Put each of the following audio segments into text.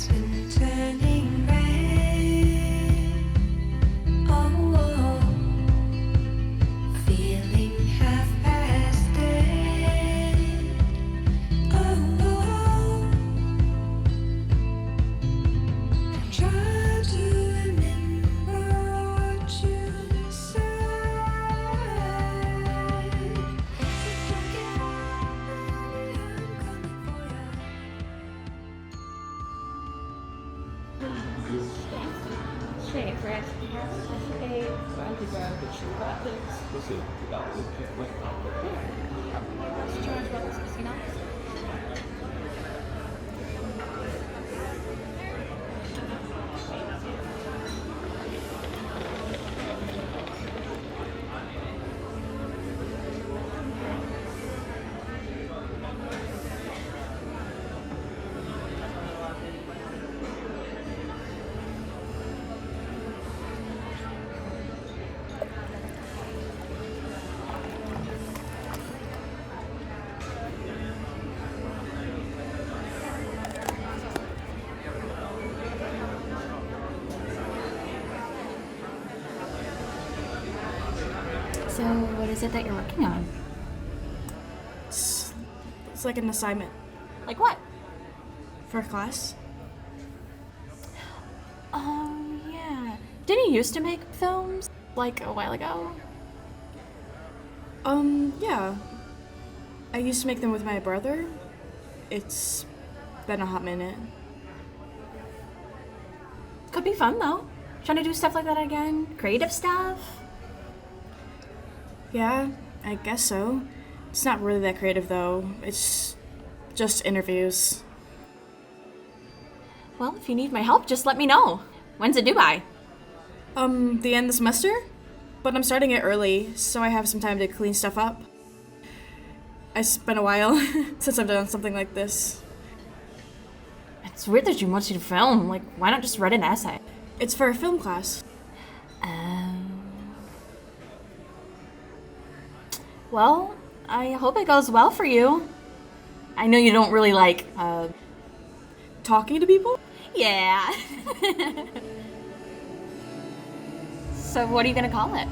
turning red. Oh, feeling half past dead. Oh, try to remember what you said. So, what is it that you're working on? It's like an assignment Like what? for class. Oh, yeah. Didn't you used to make films, like, a while ago? Yeah. I used to make them with my brother. It's been a hot minute. Could be fun, though. Trying to do stuff like that again? Creative stuff? Yeah, I guess so. It's not really that creative, though. It's just interviews. Well, if you need my help, just let me know. When's it due by? The end of the semester? But I'm starting it early, so I have some time to clean stuff up. It's been a while since I've done something like this. It's weird that you want you to film. Like, why not just write an essay? It's for a film class. Well, I hope it goes well for you. I know you don't really like, Talking to people? Yeah. So what are you gonna call it?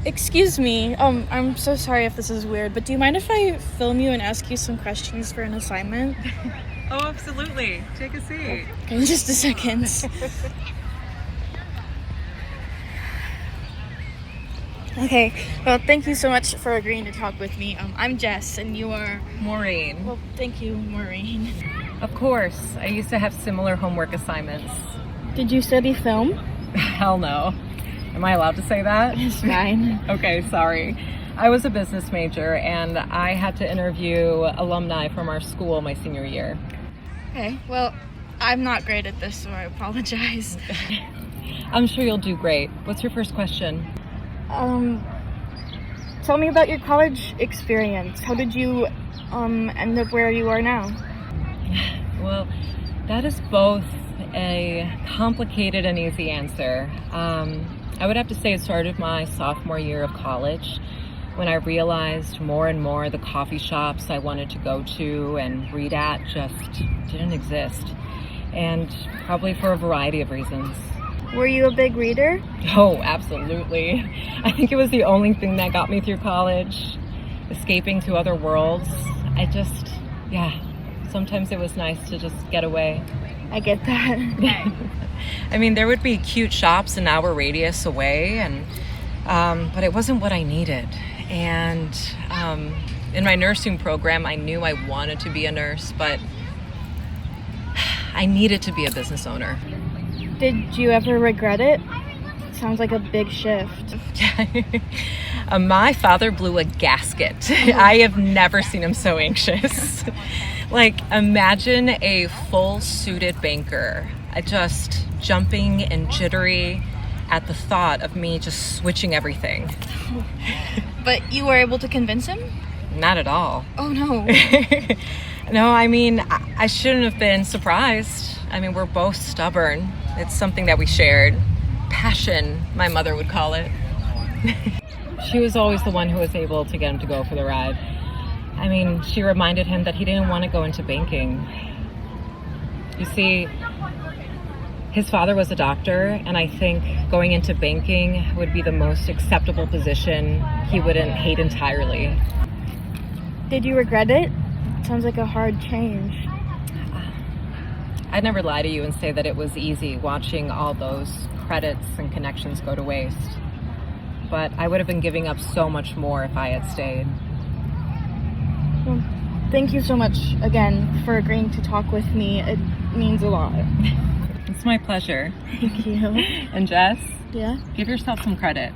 Excuse me, I'm so sorry if this is weird, but do you mind if I film you and ask you some questions for an assignment? Oh, absolutely. Take a seat. Okay, just a second. Okay, well, thank you so much for agreeing to talk with me. I'm Jess, and you are... Maureen. Well, thank you, Maureen. Of course. I used to have similar homework assignments. Did you study film? Hell no. Am I allowed to say that? It's fine. Okay, sorry. I was a business major and I had to interview alumni from our school my senior year. Okay, well, I'm not great at this, so I apologize. I'm sure you'll do great. What's your first question? Tell me about your college experience. How did you, end up where you are now? Well, that is both a complicated and easy answer. I would have to say it started my sophomore year of college when I realized more and more the coffee shops I wanted to go to and read at just didn't exist. And probably for a variety of reasons. Were you a big reader? Oh, absolutely. I think it was the only thing that got me through college. Escaping to other worlds. Sometimes it was nice to just get away. I get that. I mean, there would be cute shops an hour radius away, and but it wasn't what I needed. And in my nursing program, I knew I wanted to be a nurse, but I needed to be a business owner. Did you ever regret it? Sounds like a big shift. My father blew a gasket. I have never seen him so anxious. Like, imagine a full suited banker just jumping and jittery at the thought of me just switching everything. But you were able to convince him? Not at all. Oh no. No, I mean, I shouldn't have been surprised. I mean, we're both stubborn. It's something that we shared. passion, my mother would call it. She was always the one who was able to get him to go for the ride. I mean, she reminded him that he didn't want to go into banking. You see, his father was a doctor, and I think going into banking would be the most acceptable position he wouldn't hate entirely. Did you regret it? Sounds like a hard change. I'd never lie to you and say that it was easy watching all those credits and connections go to waste. But I would have been giving up so much more if I had stayed. Well, thank you so much again for agreeing to talk with me. It means a lot. It's my pleasure. Thank you. And Jess, Yeah? give yourself some credit.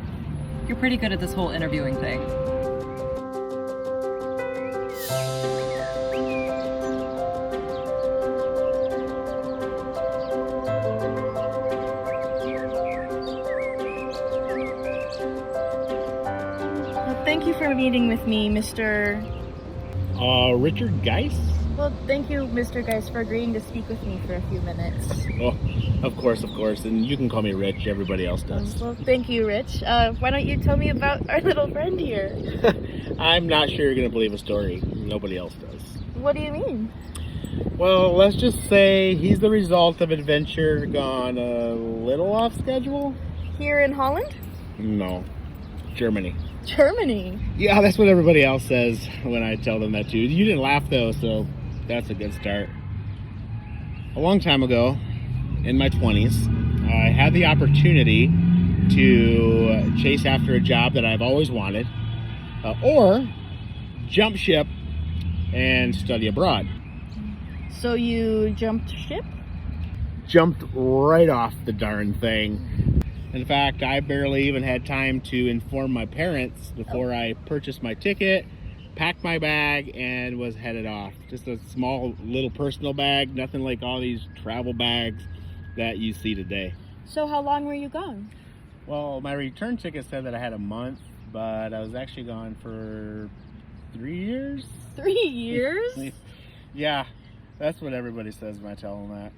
You're pretty good at this whole interviewing thing. Well, thank you for meeting with me, Mr. Richard Geis? Well, thank you, Mr. Geis, for agreeing to speak with me for a few minutes. Oh, of course. And you can call me Rich, everybody else does. Well, thank you, Rich. Why don't you tell me about our little friend here? I'm not sure you're going to believe a story. Nobody else does. What do you mean? Well, let's just say he's the result of adventure gone a little off schedule. Here in Holland? No, Germany. Germany. Yeah, that's what everybody else says when I tell them that too. You didn't laugh though, so that's a good start. A long time ago, in my 20s, I had the opportunity to chase after a job that I've always wanted, or jump ship and study abroad. So you jumped ship? Jumped right off the darn thing. In fact, I barely even had time to inform my parents before I purchased my ticket, packed my bag, and was headed off. Just a small little personal bag, nothing like all these travel bags that you see today. So how long were you gone? Well, my return ticket said that I had a month, but I was actually gone for 3 years. 3 years? Yeah, that's what everybody says when I tell them that.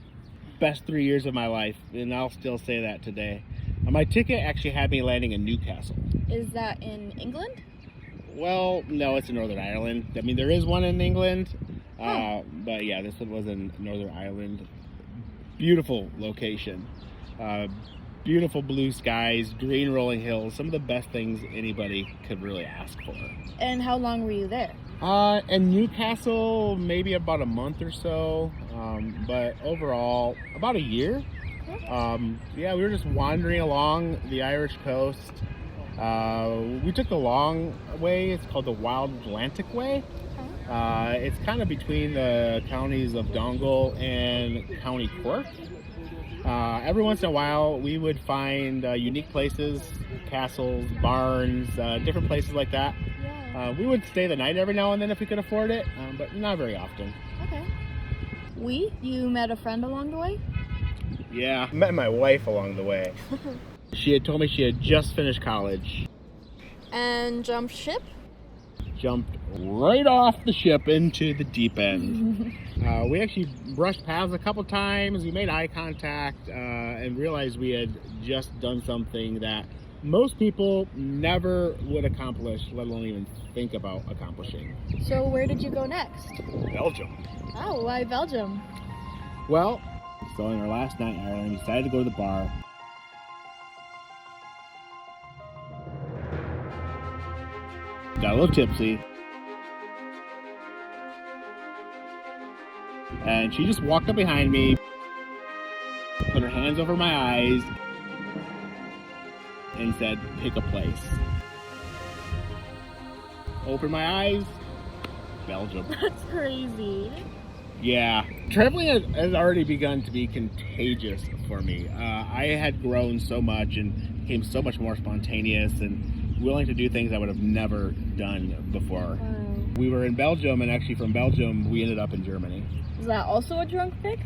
Best 3 years of my life, and I'll still say that today. My ticket actually had me landing in Newcastle. Is that in England? Well, no, it's in Northern Ireland. I mean, there is one in England, but yeah, this one was in Northern Ireland. Beautiful location. Beautiful blue skies, green rolling hills, some of the best things anybody could really ask for. And how long were you there? In Newcastle, maybe about a month or so, but overall, about a year. Yeah, we were just wandering along the Irish coast. We took the long way. It's called the Wild Atlantic Way. It's kind of between the counties of Donegal and County Cork. Every once in a while, we would find unique places, castles, barns, different places like that. Yeah. We would stay the night every now and then if we could afford it, but not very often. Okay. You met a friend along the way? Yeah, I met my wife along the way. She had told me she had just finished college. And jumped ship? Jumped right off the ship into the deep end. We actually brushed paths a couple times. We made eye contact and realized we had just done something that most people never would accomplish, let alone even think about accomplishing. So where did you go next? Belgium. Oh, why Belgium? Well, so on our last night in Ireland, we decided to go to the bar. Got a little tipsy. And she just walked up behind me, put her hands over my eyes, and said, pick a place. Open my eyes, Belgium. That's crazy. Yeah, traveling has already begun to be contagious for me. I had grown so much and became so much more spontaneous and willing to do things I would have never done before. We were in Belgium, and actually from Belgium, we ended up in Germany. Is that also a drunk pick?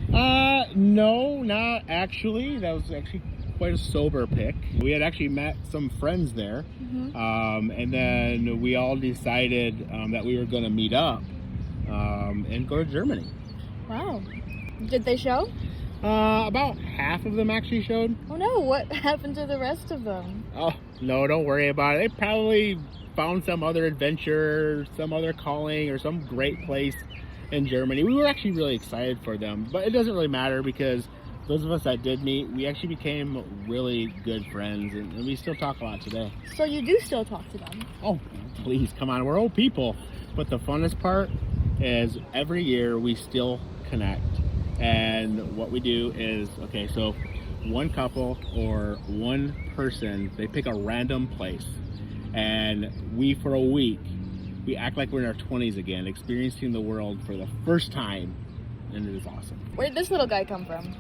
No, not actually. That was actually quite a sober pick. We had actually met some friends there, and then we all decided that we were going to meet up and go to Germany. Wow. Did they show? About half of them actually showed. Oh no, what happened to the rest of them? Oh, no, don't worry about it. They probably found some other adventure, some other calling, or some great place in Germany. We were actually really excited for them, but it doesn't really matter because those of us that did meet, we actually became really good friends, and we still talk a lot today. So you do still talk to them? Oh, please, come on, we're old people. But the funnest part is every year we still connect. And what we do is, okay, so one couple or one person, they pick a random place. And we, for a week, we act like we're in our 20s again, experiencing the world for the first time. And it is awesome. Where did this little guy come from?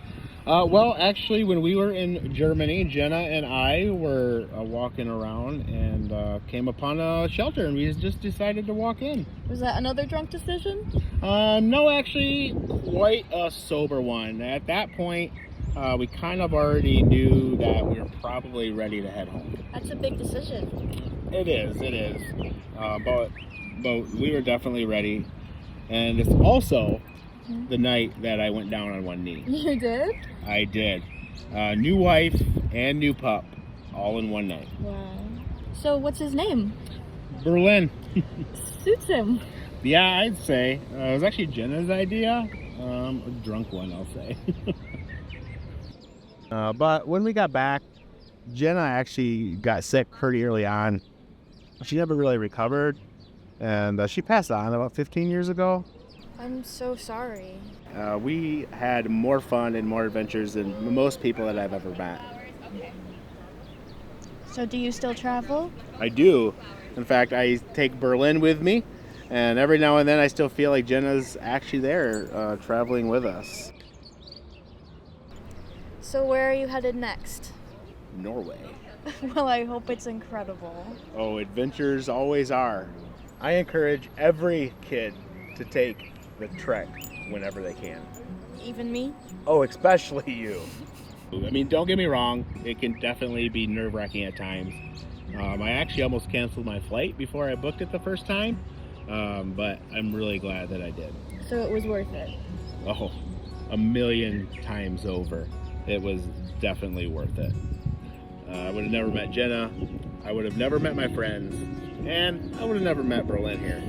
Well, actually, when we were in Germany, Jenna and I were walking around and came upon a shelter, and we just decided to walk in. Was that another drunk decision? No, actually, quite a sober one. At that point, we kind of already knew that we were probably ready to head home. That's a big decision. It is. But we were definitely ready. And it's also the night that I went down on one knee. You did? I did. New wife and new pup, all in one night. Wow. So what's his name? Berlin. Suits him. Yeah, I'd say. It was actually Jenna's idea. A drunk one, I'll say. But when we got back, Jenna actually got sick pretty early on. She never really recovered, and she passed on about 15 years ago. I'm so sorry. We had more fun and more adventures than most people that I've ever met. So do you still travel? I do. In fact, I take Berlin with me, and every now and then I still feel like Jenna's actually there traveling with us. So where are you headed next? Norway. Well, I hope it's incredible. Oh, adventures always are. I encourage every kid to take the trek whenever they can. Even me? Oh, especially you. I mean, don't get me wrong, it can definitely be nerve-wracking at times. I actually almost canceled my flight before I booked it the first time, but I'm really glad that I did. So it was worth it. Oh, 1,000,000 times over. It was definitely worth it. I would have never met Jenna, I would have never met my friends, and I would have never met Berlin here.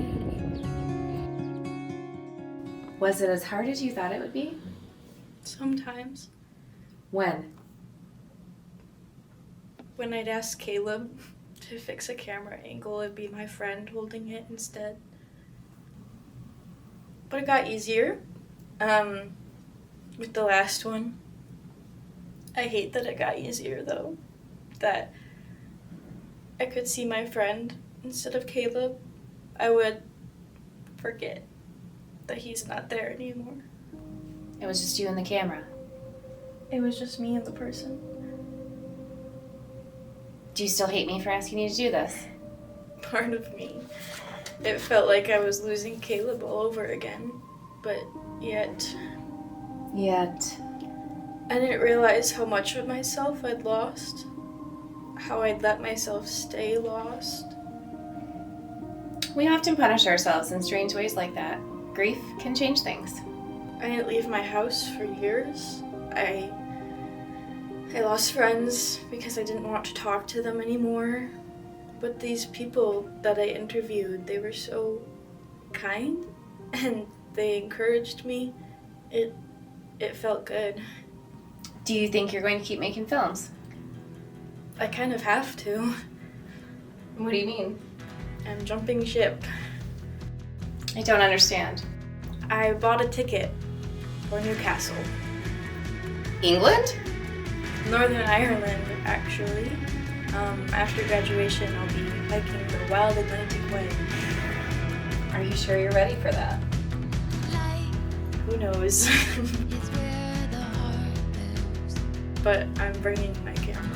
Was it as hard as you thought it would be? Sometimes. When? When I'd ask Caleb to fix a camera angle, it'd be my friend holding it instead. But it got easier. With the last one. I hate that it got easier though. That I could see my friend instead of Caleb. I would forget that he's not there anymore. It was just you and the camera. It was just me and the person. Do you still hate me for asking you to do this? Part of me. It felt like I was losing Caleb all over again, but yet I didn't realize how much of myself I'd lost, how I'd let myself stay lost. We often punish ourselves in strange ways like that. Grief can change things. I didn't leave my house for years. I lost friends because I didn't want to talk to them anymore. But these people that I interviewed, they were so kind and they encouraged me. It felt good. Do you think you're going to keep making films? I kind of have to. What do you mean? I'm jumping ship. I don't understand. I bought a ticket for Newcastle. England? Northern Ireland, actually. After graduation, I'll be hiking the wild Atlantic way. Are you sure you're ready for that? Who knows? But I'm bringing my camera.